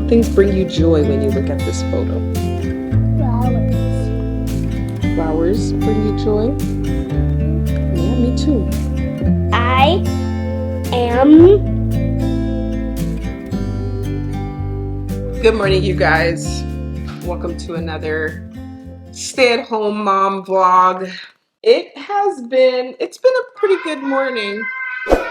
What things bring you joy when you look at this photo? Flowers. Flowers bring you joy? Yeah, me too. I am. Good morning, you guys. Welcome to another stay-at-home mom vlog. It's been a pretty good morning. But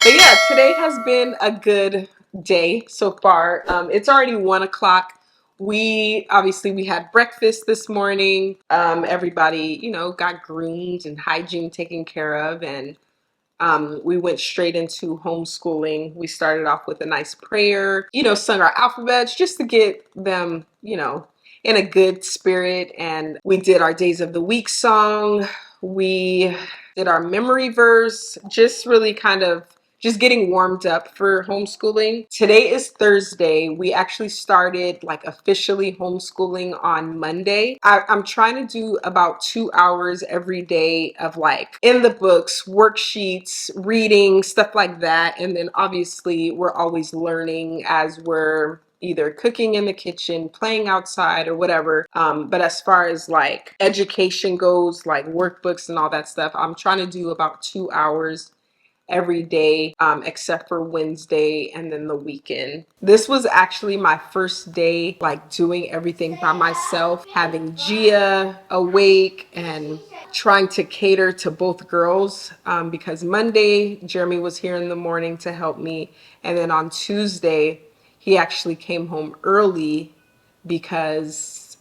yeah, today has been a good day so far. It's already 1 o'clock. We had breakfast this morning. Everybody, got groomed and hygiene taken care of, and we went straight into homeschooling. We started off with a nice prayer, sung our alphabets just to get them, in a good spirit. And we did our days of the week song. We did our memory verse, just really kind of just getting warmed up for homeschooling. Today is Thursday. We actually started like officially homeschooling on Monday. I'm trying to do about 2 hours every day of like in the books, worksheets, reading, stuff like that. And then obviously we're always learning as we're either cooking in the kitchen, playing outside, or whatever. But as far as like education goes, like workbooks and all that stuff, I'm trying to do about 2 hours every day, except for Wednesday and then the weekend. This was actually my first day like doing everything by myself, having Gia awake and trying to cater to both girls, because Monday Jeremy was here in the morning to help me, and then on Tuesday he actually came home early because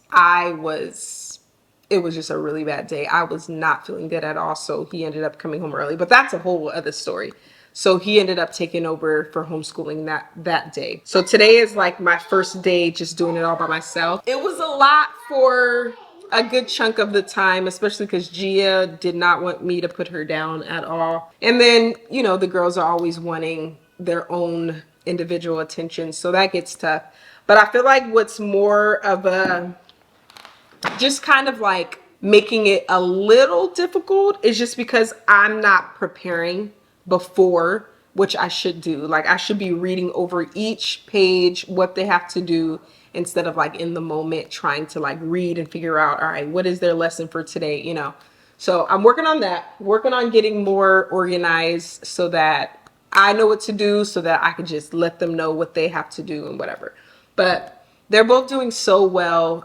it was just a really bad day. I was not feeling good at all. So he ended up coming home early, but that's a whole other story. So he ended up taking over for homeschooling that day. So today is like my first day just doing it all by myself. It was a lot for a good chunk of the time, especially because Gia did not want me to put her down at all. And then, the girls are always wanting their own individual attention. So that gets tough. But I feel like what's more of a just kind of like making it a little difficult is just because I'm not preparing before, which I should do. Like I should be reading over each page what they have to do instead of like in the moment trying to like read and figure out, all right, what is their lesson for today. So I'm working on that, working on getting more organized so that I know what to do, so that I can just let them know what they have to do and whatever. But they're both doing so well.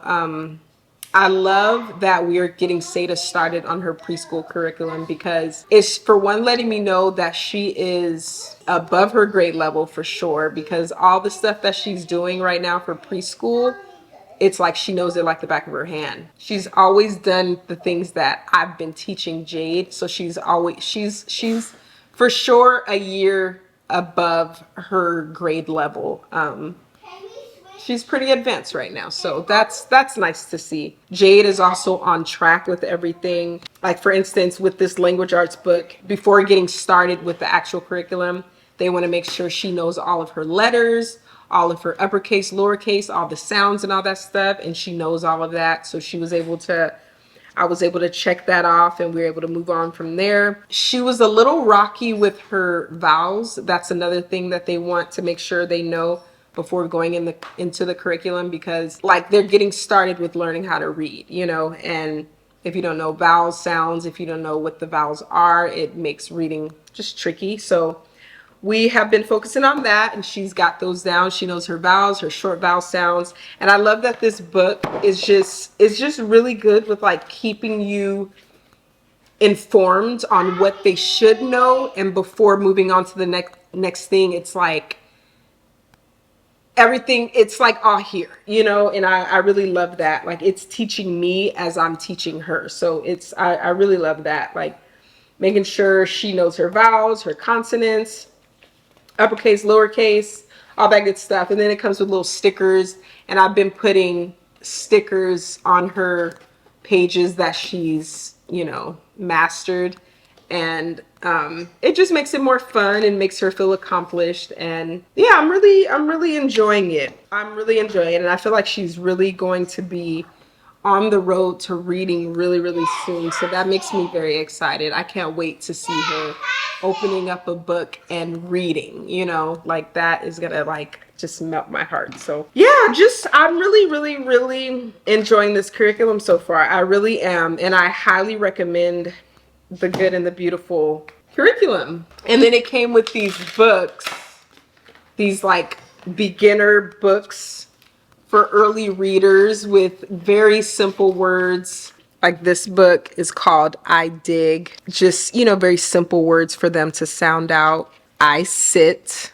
I love that we are getting Seda started on her preschool curriculum, because it's, for one, letting me know that she is above her grade level for sure, because all the stuff that she's doing right now for preschool, it's like she knows it like the back of her hand. She's always done the things that I've been teaching Jade. So she's for sure a year above her grade level. She's pretty advanced right now, so that's nice to see. Jade is also on track with everything. Like for instance, with this language arts book, before getting started with the actual curriculum, they want to make sure she knows all of her letters, all of her uppercase, lowercase, all the sounds and all that stuff, and she knows all of that. So I was able to check that off, and we were able to move on from there. She was a little rocky with her vowels. That's another thing that they want to make sure they know before going into the curriculum, because like they're getting started with learning how to read, and if you don't know vowel sounds, if you don't know what the vowels are, it makes reading just tricky. So we have been focusing on that, and she's got those down. She knows her vowels, her short vowel sounds. And I love that this book is just really good with like keeping you informed on what they should know. And before moving on to the next thing, it's like everything, it's like all here, and I really love that. Like it's teaching me as I'm teaching her. So I really love that. Like making sure she knows her vowels, her consonants, uppercase, lowercase, all that good stuff. And then it comes with little stickers, and I've been putting stickers on her pages that she's, mastered. And it just makes it more fun and makes her feel accomplished. And yeah, I'm really enjoying it. I'm really enjoying it. And I feel like she's really going to be on the road to reading really, really soon. So that makes me very excited. I can't wait to see her opening up a book and reading, you know, like that is gonna like just melt my heart. So yeah, just I'm really, really, really enjoying this curriculum so far. I really am. And I highly recommend the Good and the Beautiful curriculum. And then it came with these books, these like beginner books for early readers with very simple words. Like this book is called I Dig. Just, you know, very simple words for them to sound out. I Sit,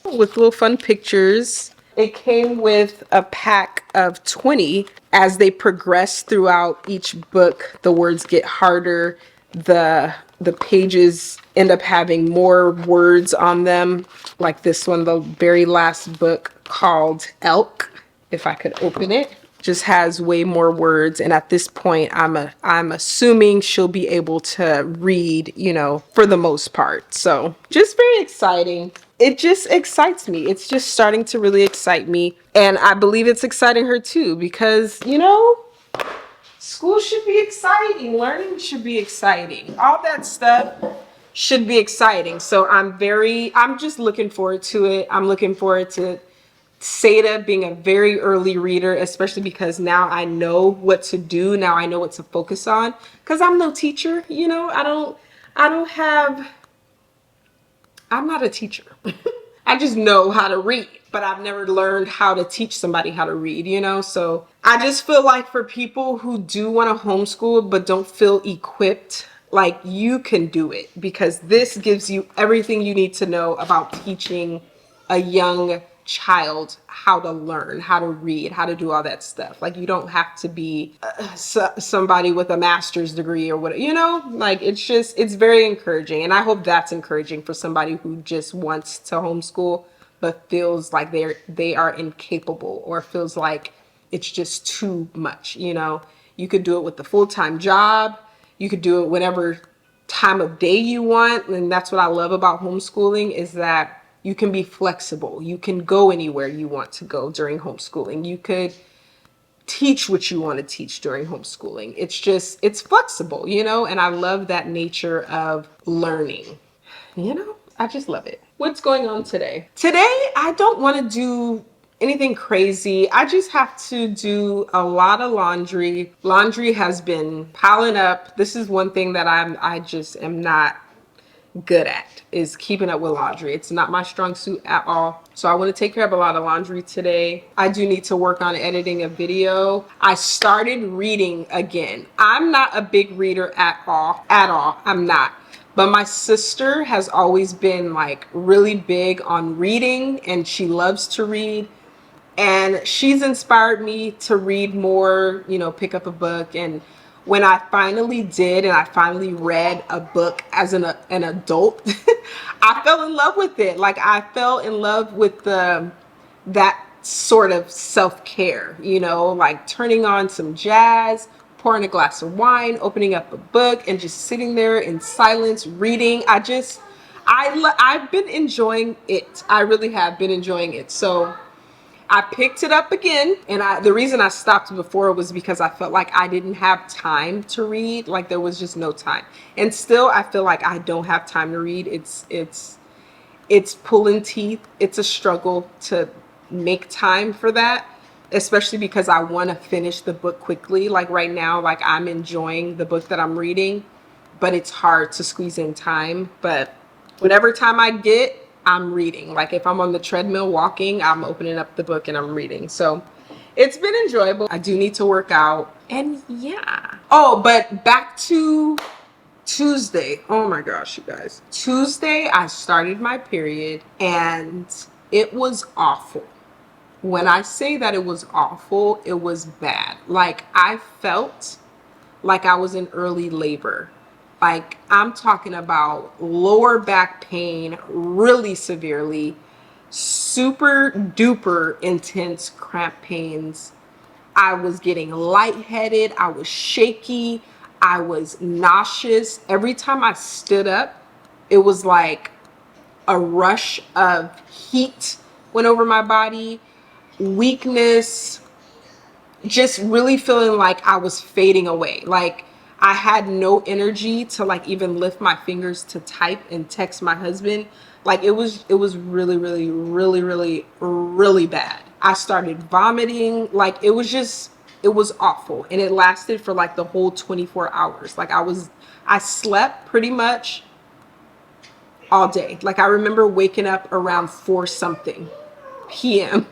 with little fun pictures. It came with a pack of 20. As they progress throughout each book, the words get harder. The pages end up having more words on them. Like this one, the very last book called Elk, if I could open it, just has way more words. And at this point, I'm assuming she'll be able to read, you know, for the most part. So just very exciting. It just excites me. It's just starting to really excite me. And I believe it's exciting her too, because, you know, school should be exciting. Learning should be exciting. All that stuff should be exciting. So I'm just looking forward to it. I'm looking forward to Seda being a very early reader, especially because now I know what to do. Now I know what to focus on, because I'm no teacher, you know. I'm not a teacher. I just know how to read, but I've never learned how to teach somebody how to read, you know? So I just feel like for people who do want to homeschool but don't feel equipped, like you can do it, because this gives you everything you need to know about teaching a young child how to learn, how to read, how to do all that stuff. Like you don't have to be somebody with a master's degree or what, you know, like it's very encouraging. And I hope that's encouraging for somebody who just wants to homeschool but feels like they are incapable, or feels like it's just too much, you know. You could do it with the full-time job. You could do it whenever time of day you want. And that's what I love about homeschooling, is that you can be flexible. You can go anywhere you want to go during homeschooling. You could teach what you want to teach during homeschooling. It's flexible, you know, and I love that nature of learning. You know, I just love it. What's going on today? Today, I don't want to do anything crazy. I just have to do a lot of laundry. Laundry has been piling up. This is one thing that I just am not good at, is keeping up with laundry. It's not my strong suit at all. So I want to take care of a lot of laundry today. I do need to work on editing a video. I started reading again. I'm not a big reader at all. I'm not. But my sister has always been like really big on reading, and she loves to read. And she's inspired me to read more, you know, pick up a book. And when I finally did, and I finally read a book as an adult, I fell in love with it. Like I fell in love with that sort of self-care, you know, like turning on some jazz, pouring a glass of wine, opening up a book, and just sitting there in silence reading. I've been enjoying it. I really have been enjoying it. So I picked it up again, and the reason I stopped before was because I felt like I didn't have time to read. Like there was just no time. And still I feel like I don't have time to read. It's pulling teeth. It's a struggle to make time for that, especially because I want to finish the book quickly. Like right now, like I'm enjoying the book that I'm reading, but it's hard to squeeze in time. But whenever time I get, I'm reading. Like if I'm on the treadmill walking, I'm opening up the book and I'm reading. So it's been enjoyable. I do need to work out, and yeah. Oh, but back to Tuesday. Oh my gosh, you guys. Tuesday, I started my period, and it was awful. When I say that it was awful, it was bad. Like I felt like I was in early labor. Like I'm talking about lower back pain really severely, super duper intense cramp pains. I was getting lightheaded. I was shaky. I was nauseous. Every time I stood up, it was like a rush of heat went over my body, weakness, just really feeling like I was fading away. Like I had no energy to like even lift my fingers to type and text my husband. Like it was really, really, really, really, really bad. I started vomiting. Like it was awful. And it lasted for like the whole 24 hours. Like I slept pretty much all day. Like I remember waking up around 4 something p.m.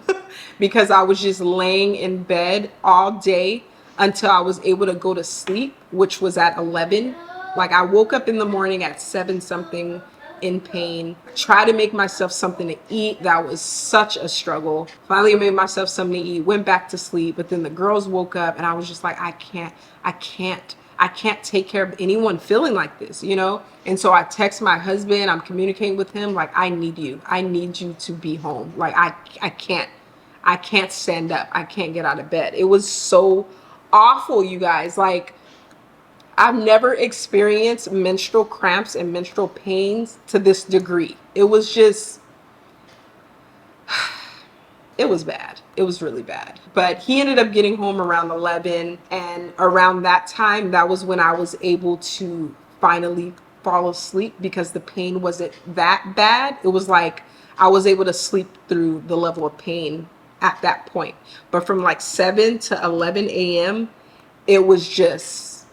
because I was just laying in bed all day until I was able to go to sleep, which was at 11. Like I woke up in the morning at 7 something in pain. Tried to make myself something to eat. That was such a struggle. Finally made myself something to eat, went back to sleep, but then the girls woke up and I was just like, I can't take care of anyone feeling like this, you know? And so I text my husband, I'm communicating with him, like, I need you. I need you to be home. Like, I can't stand up. I can't get out of bed. It was so awful, you guys. Like, I've never experienced menstrual cramps and menstrual pains to this degree. It was just, it was bad. It was really bad. But he ended up getting home around 11. And around that time, that was when I was able to finally fall asleep because the pain wasn't that bad. It was like I was able to sleep through the level of pain at that point. But from like 7 to 11 a.m., it was just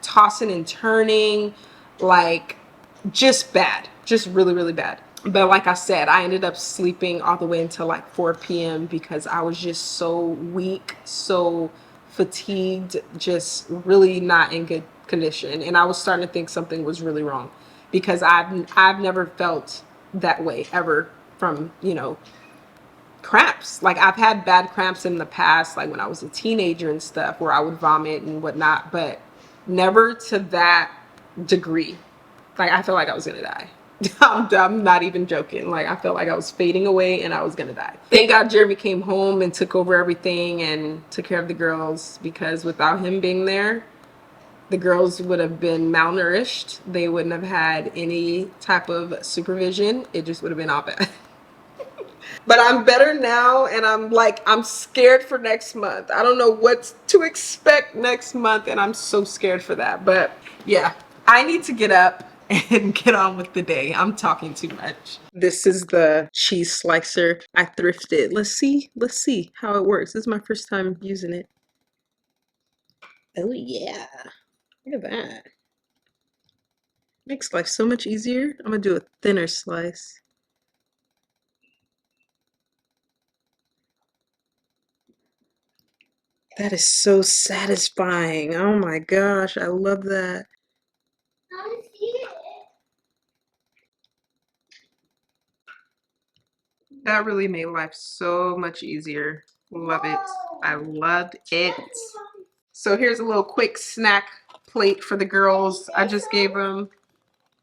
tossing and turning, like just bad, just really, really bad. But like I said, I ended up sleeping all the way until like 4 p.m. because I was just so weak, so fatigued, just really not in good condition. And I was starting to think something was really wrong because I've never felt that way ever from, you know, cramps. Like I've had bad cramps in the past, like when I was a teenager and stuff, where I would vomit and whatnot, but never to that degree. Like I felt like I was gonna die. I'm not even joking. Like I felt like I was fading away and I was gonna die. Thank God Jeremy came home and took over everything and took care of the girls, because without him being there, the girls would have been malnourished. They wouldn't have had any type of supervision. It just would have been all bad. But I'm better now, and I'm scared for next month. I don't know what to expect next month, and I'm so scared for that. But yeah, I need to get up and get on with the day. I'm talking too much. This is the cheese slicer I thrifted. Let's see how it works. This is my first time using it. Oh yeah, look at that. Makes life so much easier. I'm gonna do a thinner slice. That is so satisfying. Oh my gosh, I love that. That really made life so much easier. Love it. I loved it. So here's a little quick snack plate for the girls. I just gave them,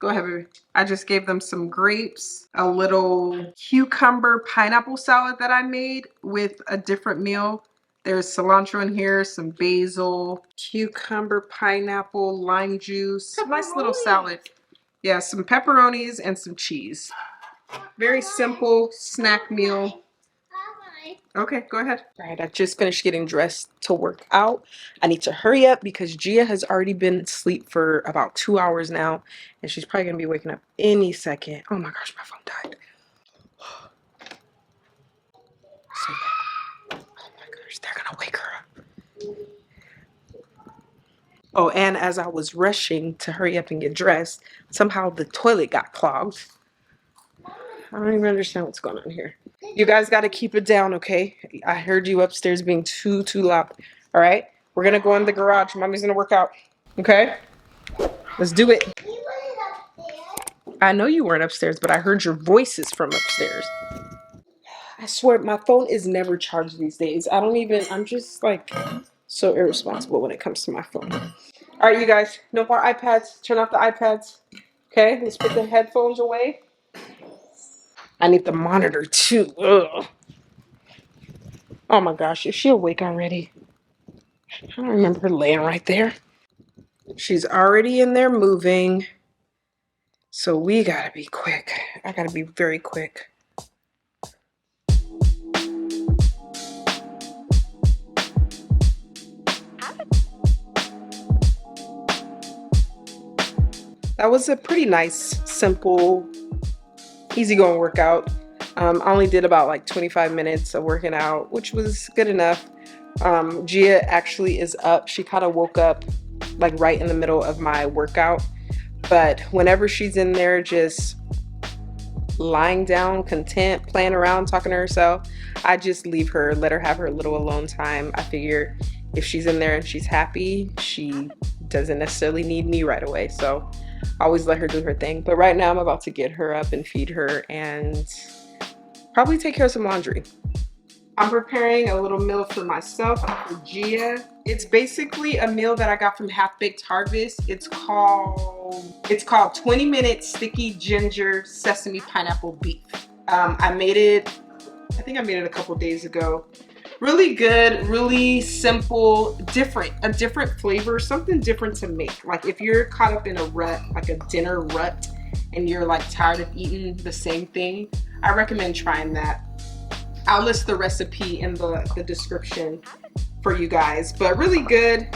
go ahead, baby. I just gave them some grapes, a little cucumber pineapple salad that I made with a different meal. There's cilantro in here, some basil, cucumber, pineapple, lime juice. Nice little salad. Yeah, some pepperonis and some cheese. Very simple snack meal. Okay, go ahead. All right, I just finished getting dressed to work out. I need to hurry up because Gia has already been asleep for about 2 hours now, and she's probably gonna be waking up any second. Oh my gosh, my phone died. So yeah. Oh my gosh, they're gonna wake her up. Oh, and as I was rushing to hurry up and get dressed, somehow the toilet got clogged. I don't even understand what's going on here. You guys got to keep it down, okay? I heard you upstairs being too loud. All right? We're going to go in the garage. Mommy's going to work out. Okay? Let's do it. I know you weren't upstairs, but I heard your voices from upstairs. I swear, my phone is never charged these days. I'm just like so irresponsible when it comes to my phone. All right, you guys, no more iPads. Turn off the iPads. Okay? Let's put the headphones away. I need the monitor too. Ugh. Oh my gosh, is she awake already? I don't remember her laying right there. She's already in there moving. So we gotta be quick. I gotta be very quick. That was a pretty nice, simple, easygoing workout. I only did about like 25 minutes of working out, which was good enough. Gia actually is up. She kind of woke up like right in the middle of my workout. But whenever she's in there just lying down, content, playing around, talking to herself, I just leave her, let her have her little alone time. I figure if she's in there and she's happy, she doesn't necessarily need me right away. So I always let her do her thing. But right now I'm about to get her up and feed her and probably take care of some laundry. I'm preparing a little meal for myself and for Gia. It's basically a meal that I got from Half Baked Harvest. It's called 20-minute sticky ginger sesame pineapple beef. I made it. I think I made it a couple days ago. Really good, really simple, different, a different flavor, something different to make. Like if you're caught up in a rut, like a dinner rut, and you're like tired of eating the same thing, I recommend trying that. I'll list the recipe in the description for you guys, but really good.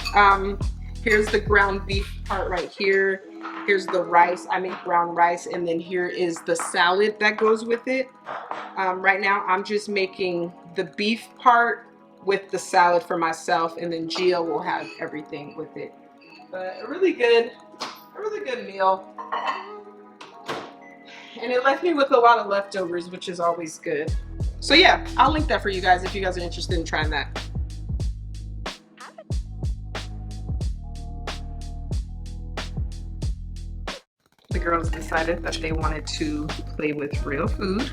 Here's the ground beef part right here. Here's the rice. I make brown rice, and then here is the salad that goes with it. Right now, I'm just making the beef part with the salad for myself, and then Gia will have everything with it. But a really good meal. And it left me with a lot of leftovers, which is always good. So yeah, I'll link that for you guys if you guys are interested in trying that. The girls decided that they wanted to play with real food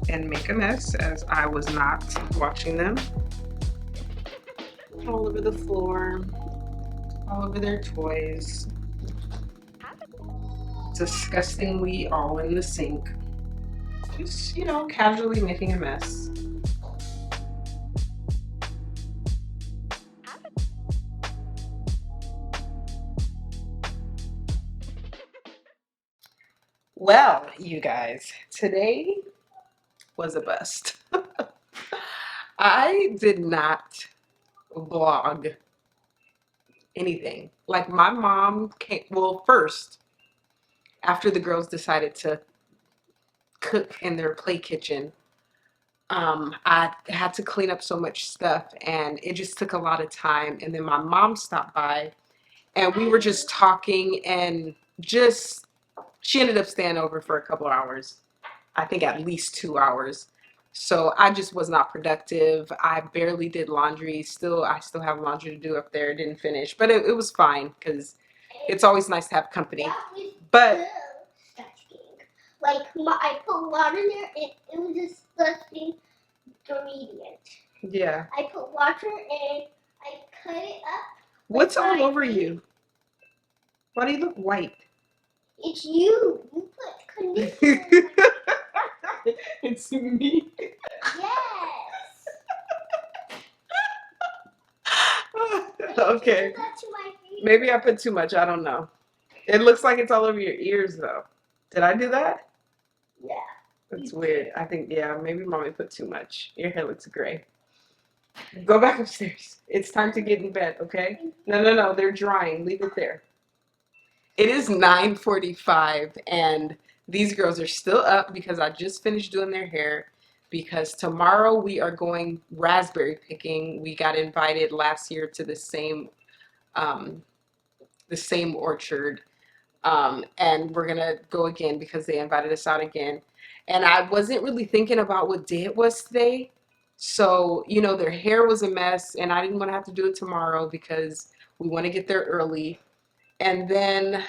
and make a mess, as I was not watching them. All over the floor, all over their toys. Disgustingly all in the sink. Just, casually making a mess. Well, you guys, today was a bust. I did not vlog anything. Like my mom came, well, first, after the girls decided to cook in their play kitchen, I had to clean up so much stuff and it just took a lot of time. And then my mom stopped by and we were just talking and just, she ended up staying over for a couple of hours. I think at least 2 hours. So I just was not productive. I barely did laundry. I still have laundry to do up there. Didn't finish, but it was fine because it's always nice to have company. But like I put water in there, it was disgusting ingredient. Yeah. I put water and I cut it up. What's all over you? Why do you look white? It's you. You put conditioner. It's me. Yes. Okay. Maybe I put too much. I don't know. It looks like it's all over your ears, though. Did I do that? Yeah. That's weird. I think, yeah, maybe mommy put too much. Your hair looks gray. Go back upstairs. It's time to get in bed, okay? No. They're drying. Leave it there. It is 9:45 and these girls are still up because I just finished doing their hair because tomorrow we are going raspberry picking. We got invited last year to um, the same orchard. And we're gonna go again because they invited us out again. And I wasn't really thinking about what day it was today. So, their hair was a mess and I didn't want to have to do it tomorrow because we want to get there early. And then,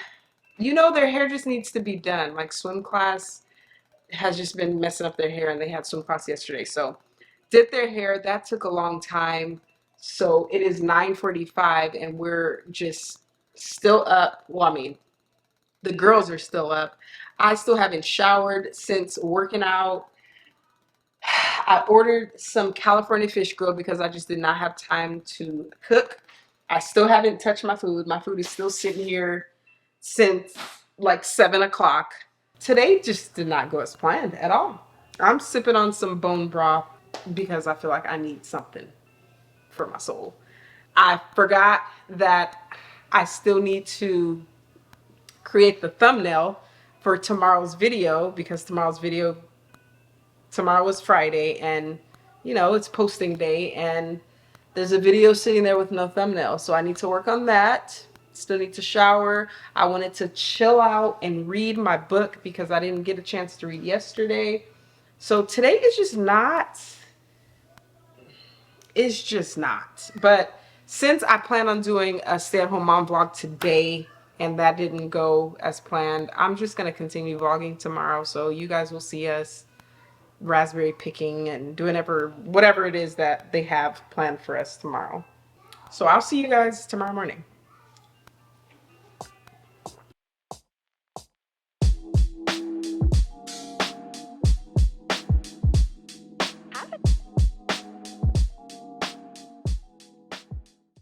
their hair just needs to be done. Like swim class has just been messing up their hair and they had swim class yesterday. So did their hair. That took a long time. So it is 9:45 and we're just still up. Well, I mean, the girls are still up. I still haven't showered since working out. I ordered some California fish grill because I just did not have time to cook. I still haven't touched my food. My food is still sitting here since like 7 o'clock. Today just did not go as planned at all. I'm sipping on some bone broth because I feel like I need something for my soul. I forgot that I still need to create the thumbnail for tomorrow's video, because tomorrow is Friday, and it's posting day, and there's a video sitting there with no thumbnail. So I need to work on that. Still need to shower. I wanted to chill out and read my book because I didn't get a chance to read yesterday. So today is just not, it's just not. But since I plan on doing a stay-at-home mom vlog today and that didn't go as planned, I'm just going to continue vlogging tomorrow. So you guys will see us raspberry picking and doing whatever it is that they have planned for us tomorrow. So I'll see you guys tomorrow morning.